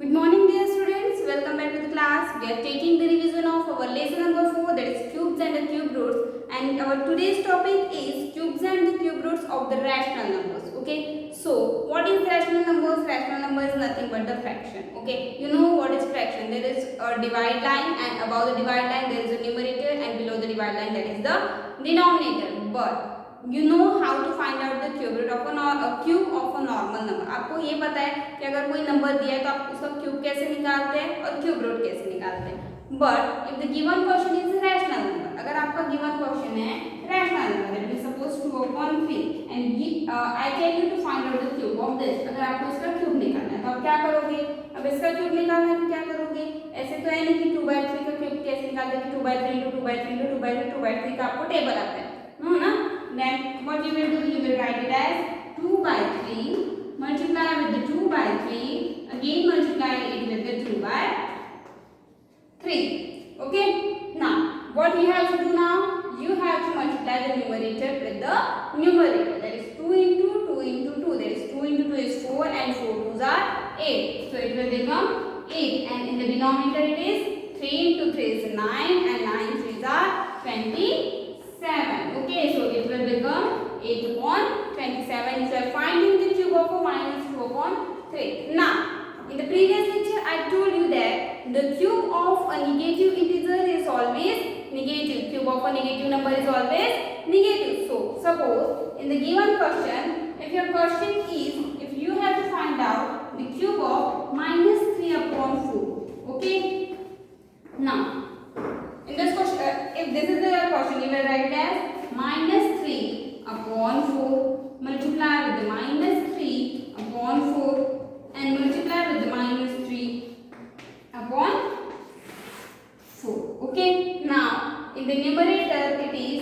Good morning dear students, welcome back to the class. We are taking the revision of our lesson number 4, that is cubes and the cube roots, and our today's topic is cubes and the cube roots of the rational numbers. Okay, so what is rational numbers? Rational number is nothing but the fraction. Okay, you know what is fraction? There is a divide line, and above the divide line there is a numerator, and below the divide line that is the denominator. But you know how to find out the cube root of a cube of a normal number. आपको ये पता है कि अगर कोई number दिया है तो आप उसका क्यूब कैसे निकालते हैं और क्यूब रूट कैसे निकालते हैं. But if the given question is rational number, अगर आपका गिवन क्वेश्चन है rational number that is suppose 2/3 and I tell you to find out the cube of this. अगर आपको इसका क्यूब निकालना है तो आप क्या करोगे? अब इसका क्यूब निकालना है तो क्या करोगे? ऐसे तो है नहीं कि 2/3 का क्यूब कैसे निकालते हैं कि 2/3 into 2/3 into 2/3 2/3 का आपको टेबल आता है, नो ना. Then what you will do, you will write it as 2/3 multiply with the 2/3 again multiply it with the 2/3. Okay, now what you have to do now, you have to multiply the numerator with the numerator, that is 2 into 2 into 2, that is 2 into 2 is 4 and 4 2s are 8, so it will become 8, and in the denominator it is 3 into 3 is 9 and 9 3s are 27. Okay, so it will become 8/27. If you are finding the cube of a minus 2/3. Now, in the previous lecture, I told you that the cube of a negative integer is always negative. Cube of a negative number is always negative. So, suppose in the given question, if your question is, if you have to find out the cube of minus 3/4. Okay. Now, in this question, if this is the question, you will write it as minus 3/4 multiply with the minus 3/4 and multiply with the minus 3/4. Okay. Now, in the numerator it is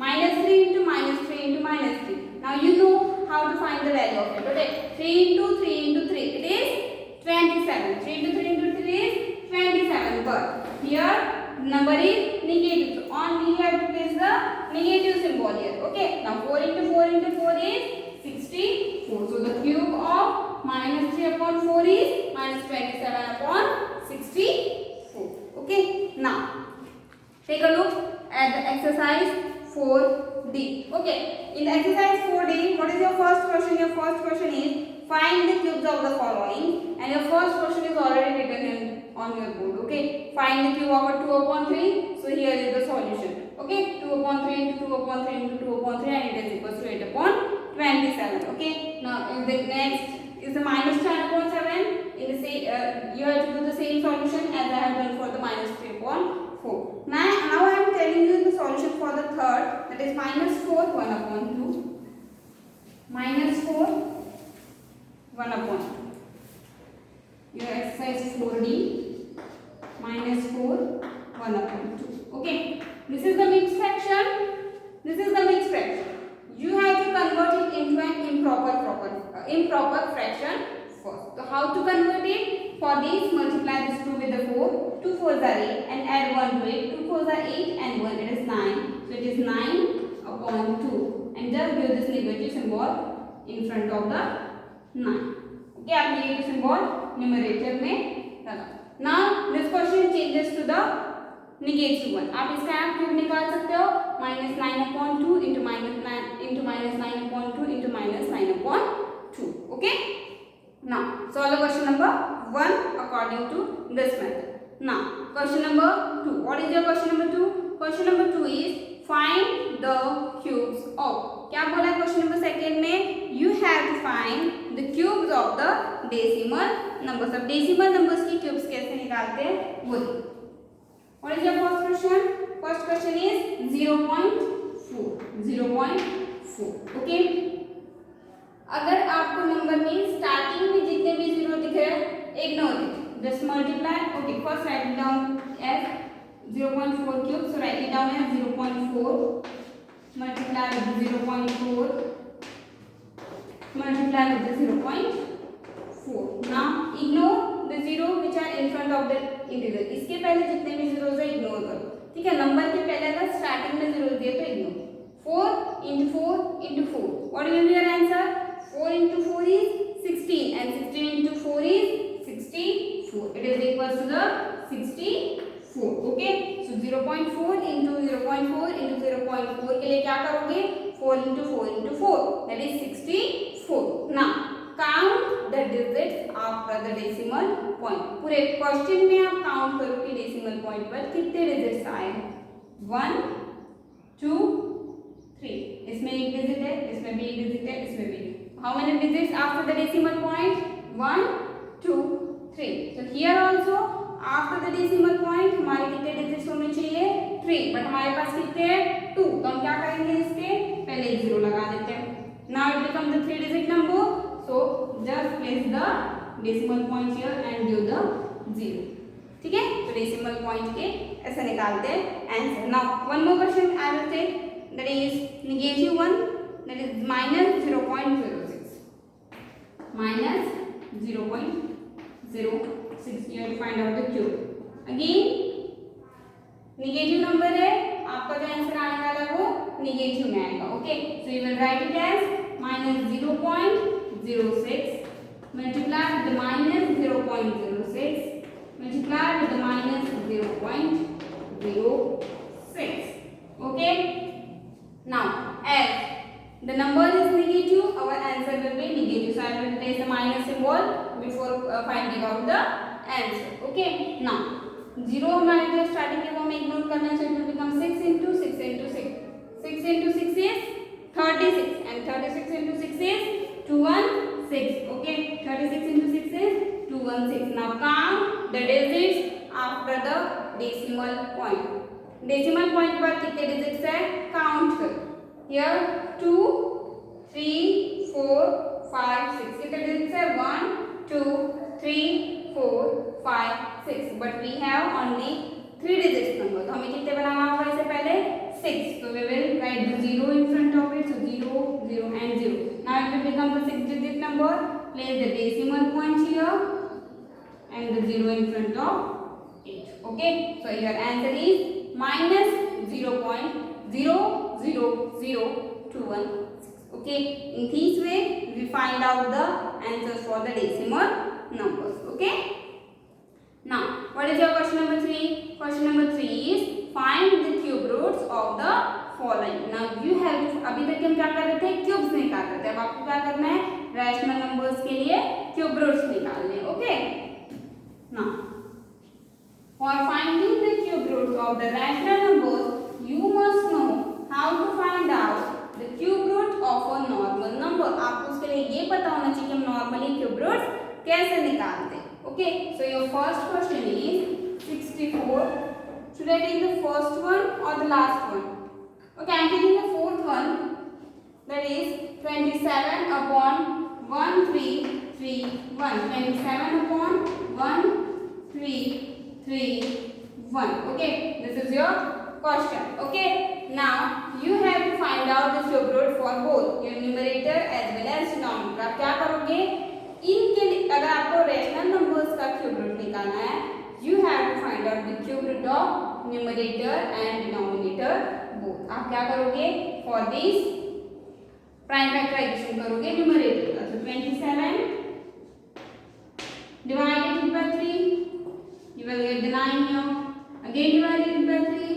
minus 3 into minus 3 into minus 3. Now, you know how to find the value of it. Okay. 3 into 3 into 3, it is 27. 3 into 3 into 3 is 27. But here number is negative, so only you have to place the negative symbol here. Okay, now 4 into 4 into 4 is 64, so the cube of minus 3/4 is minus 27/64. Okay, now take a look at the exercise 4D. Okay, in the exercise 4D, what is your first question? Your first question is find the cubes of the following, and your first question is already written on your board. Okay, find the cube of a 2/3. So here is the solution. Okay, 2/3 into 2/3 into 2/3 and it is equals to 8/27. Okay, now in the next is the minus 10/7. In the same you have to do the same solution as I have done for the minus 3/4. Now I am telling you the solution for the third, that is minus 4 1/2 minus 4 1/2. Your exercise 4D minus 4 1/2. Okay, this is the mixed fraction. This is the mixed fraction. You have to convert it into an improper fraction first. So how to convert it? For this, multiply this 2 with the 4. 2 4s are 8 and add 1 to it. 2 4s are 8 and 1 it is 9. So it is 9/2 and just give this negative symbol in front of the 9. Okay, आप negative symbol numerator में लगा. Now this question changes to the negative one. आप इसका आप cube निकाल सकते हो. minus 9/2 into minus 9 into minus 9/2 into minus 9/2. Okay. Now solve the question number 1 according to this method. Now question number 2. What is your question number 2? Question number 2 is find the cubes of. क्या बोला question number second में? You have to find the cubes of the decimal numbers. अब decimal numbers की cubes कैसे निकालते हैं वो. What is your first question? First question is 0.4. 0.4. Okay. अगर आपको नंबर में स्टार्टिंग में जितने भी जीरो दिख रहे हैं ignore it, just multiply. Okay, first write it down as 0.4 cube, so write it down as 0.4 multiply with the 0.4 multiply with the 0.4. Now ignore the zero which are in front of the integer. इसके पहले जितने भी zeros है ignore करो. ठीक है, number के पहले अगर स्टार्टिंग में जीरो दिए तो ignore. 4 into 4 into 4. What will be your answer? 4 into 4 is 16 and 16 into 4 is 64. It is equal to the 64. Okay. So 0.4 into 0.4 into 0.4 के लिए क्या करोगे? 4 into 4 into 4. That is 64. Now count the digits after the decimal point. पूरे question में आप count करो कि decimal point पर कितने डिजिट्स आए. 1 2 3. इसमें एक डिजिट है, इसमें भी एक डिजिट है, इसमें भी. How many digits after the decimal point? 1 2 3. So here also after the decimal point हमारे कितने डिजिट्स होने चाहिए? 3. बट हमारे पास कितने हैं? 2. तो हम क्या करेंगे? इसके पहले 0 लगा देते हैं. Now it becomes the 3 digit number. So just place the decimal point here and give the 0. ठीक है. तो decimal point के ऐसे निकालते हैं answer. Now one more question I will take, that is negative 1, that is minus 0.06. Minus 0.06. You have to find out the cube. Again negative number है, आपका जो आंसर आने वाला है वो नेगेटिव में आएगा. Okay. So you will write it as minus 0.06 multiplied with the minus 0.06 multiplied with the minus 0.06. Okay. Now as the number is negative, our answer will be negative. So I will place the minus symbol before finding out the answer. Okay. Now 0 हमारे जो starting है वो हमें ignore करना चाहिए. It will become 6 into 6 into 6. 6 into 6 is 36 and 36 into 6 is 216. Okay. 36 into 6 is 216. Now count the digits after the decimal point. Decimal point पर कितने digits है? Count करो. Here 2 3 4 5 6. कितने digits है? 1 2 3 4 5 6. But we have only 3 digits number. तो हमें कितने बनाना होगा इससे पहले? 6. So we will write the 0 in front of it. So 0 0 and 0. Now it will become the 6 digit number. Place the decimal point here and the 0 in front of it. Okay. So your answer is minus 0.000216. Okay. In this way we find out the answers for the decimal numbers. Okay. Now what is your question number 3? Question number 3 is find the cube roots of the following. Now you have to, अभी तक हम क्या कर रहे थे? Cubes निकाल रहे थे. अब आपको क्या करना है? रैशनल नंबर्स के लिए क्यूब रूट्स निकालने. Okay. Now for finding the cube roots of the rational numbers, you must know how to find out the cube root of a normal number. आपको उसके लिए ये पता होना चाहिए कि हम नॉर्मली क्यूब रूट्स कैसे निकालते हैं. Okay. So your first question is 64. Should I take the first one or the last one? Okay, I am taking the fourth one. That is 27 upon 1331. 27 upon 1331. Okay, this is your question. Okay, now you have to find out the cube root for both your numerator as well as denominator. आप क्या करोगे? इनके अगर आपको rational numbers का cube root निकालना है, you have to find out the cube root of numerator and denominator both. आप क्या करोगे? For this prime factorization करोगे numerator का. So 27 divided by 3, you will get the 9 here. Again divided by 3,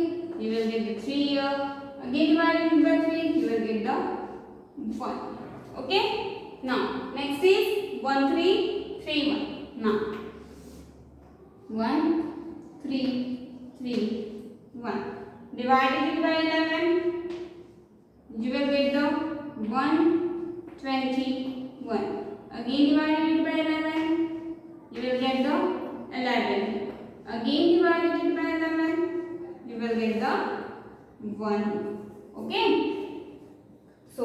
you will get the 3 here. Again divided by 3, you will get the 1. Okay. Now next is 1331. Now 1 3 3 1 divided it by 11, you will get the 121. Again divided it by 11, you will get the 11. Again divided it by 11, you will get the 1. Okay. So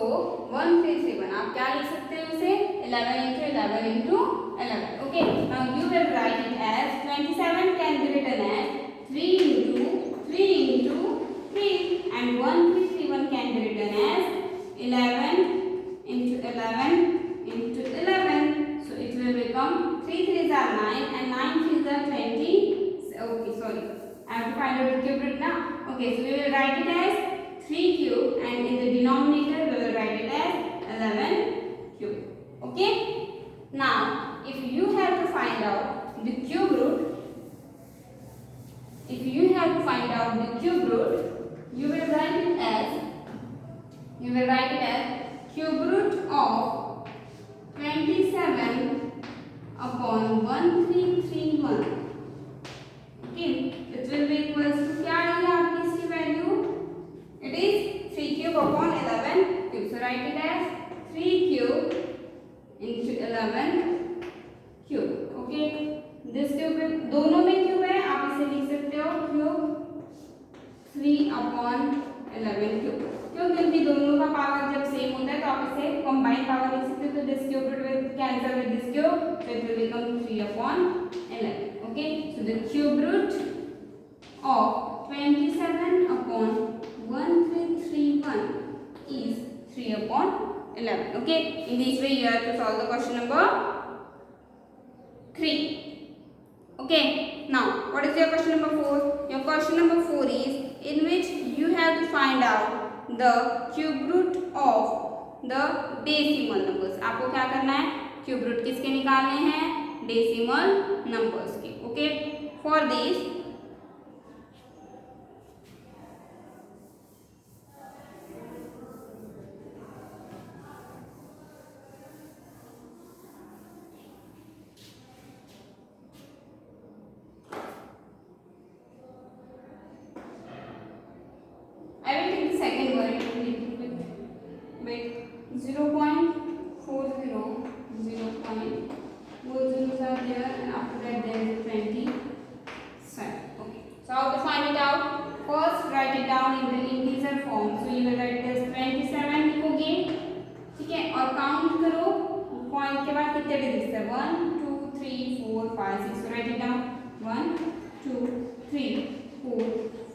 1331. आप क्या लिख सकते हो इसे? 11 into 11 into 11. Okay. Now you will write it as 27 can be written as 3 into 3 into 3 and 1331 can be written as 11 into 11 into 11. So it will become 3 3s are 9 and 9 3s are 20. Okay, sorry. I have to find out the cube root now. Okay, so we will write it as 3 cube and in the denominator we will write it as 11 cube. Okay. Now if you have to find out the cube root, if you have to find out the cube root, you will write it as cube root of 27 upon 1331. Okay, it will be equals to क्या है आपकी इसकी value? It is 3 cube upon 11 cube. So write it as 3 cube into 11 cube. Okay, this cube दोनों में cube है, आप इसे लिख सकते हो क्यूब 3 upon 11 क्यूब. क्यों? क्योंकि दोनों का पावर जब सेम होता है तो आप इसे कंबाइन पावर लिख सकते हो. तो this cube root will cancel with this cube, so it will become 3 upon 11. Okay, so the cube root of 27 upon 1331 is 3 upon 11. Okay, in this way you have to solve the question number 3. Okay, now what is your question number 4? Your question number 4 is in which you have to find out the cube root of the decimal numbers. आपको क्या करना है? Cube root किसके निकालने हैं? Decimal numbers के. Okay, for this I will take the second one with 0.40, 0.40 zeros are there, and after that there is 27. Okay, so how to find it out? First write it down in the integer form. So you will write it as 27 लिखोगे, ठीक है, और count करो point के बाद कितने digits है? 1 2 3 4 5 6. So write it down 1 2 3 4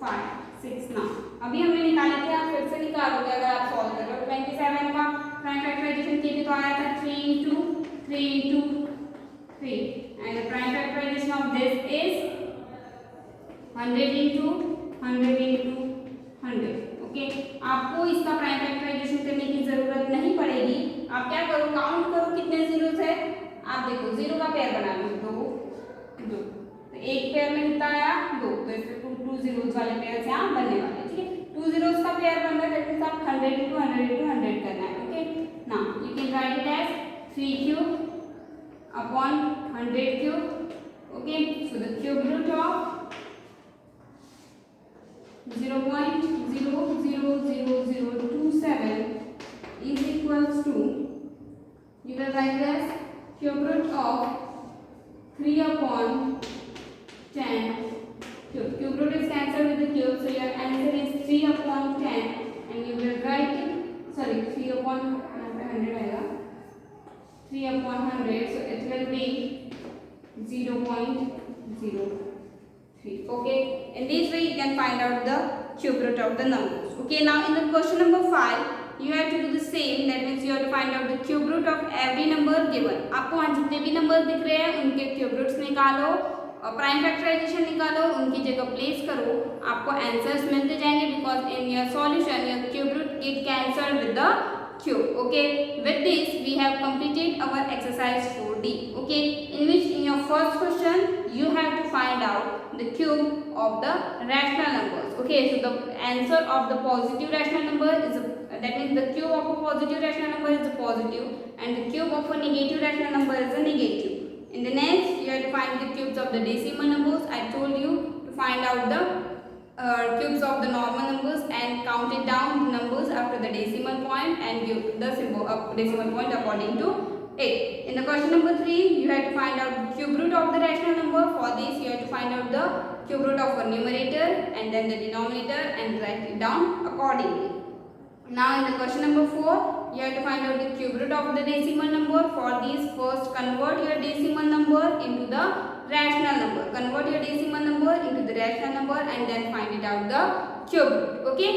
5 6. ना अभी हमने निकाले थे, आप फिर से निकालोगे अगर आप सॉल्व कर रहे हो. 27 का प्राइम फैक्टराइजेशन किए थे तो आया था 3 into 3 into 3, and the prime factorization of this is 100 into 100 into 100. Okay, आपको इसका प्राइम फैक्टराइजेशन करने की जरूरत नहीं पड़ेगी. आप क्या करो, काउंट करो कितने जीरोस है. आप देखो जीरो का पेयर बना लो, 2 2, तो एक पेयर में कितना आया? 2. तो इससे 2 जीरोस वाले पेयर यहाँ बनने वाले. ठीक है, 2 जीरोस का पेयर बन रहा है, दैट मींस आप 100 into 100 into 100 करना है. Okay, now you can write it as 3 cube upon 100 cube. Okay, so the cube root of 0.00027 is equals to, you will write as cube root of 3 upon 10 cube. Cube root is cancelled with the cube, so your answer is 3 upon 10, and you will write it, sorry, 3 upon 100 आएगा, 3 upon 100, so it will be 0.03. Okay, in this way you can find out the cube root of the numbers. Okay, now in the question number 5 you have to do the same. That means you have to find out the cube root of every number given. आपको वहाँ जितने भी number दिख रहे हैं उनके cube roots निकालो और प्राइम फैक्टराइजेशन निकालो, उनकी जगह प्लेस करो, आपको आंसर्स मिलते जाएंगे. Because in your solution your cube root get cancelled with the cube. Okay, with this we have completed our exercise 4D. Okay, in which in your first question you have to find out the cube of the rational numbers. Okay, so the answer of the positive rational number is that means the cube of a positive rational number is a positive, and the cube of a negative rational number is a negative. In the next you have to find the cubes of the decimal numbers. I told you to find out the cubes of the normal numbers and count it down the numbers after the decimal point and give the symbol of decimal point according to it. In the question number 3 you have to find out the cube root of the rational number. For this you have to find out the cube root of a numerator and then the denominator and write it down accordingly. Now in the question number 4 you have to find out the cube root of the decimal number. For this first convert your decimal number into the rational number. Convert your decimal number into the rational number and then find it out the cube root. Okay,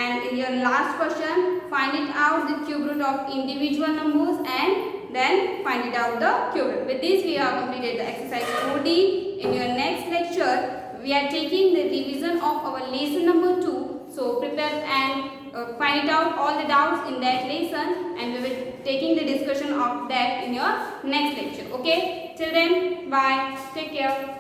and in your last question find it out the cube root of individual numbers and then find it out the cube root. With this we have completed the exercise 4D. In your next lecture we are taking the revision of our lesson number 2. So prepare and find it out all the doubts in that lesson, and we will taking the discussion of that in your next lecture. Okay. Till then, bye. Take care.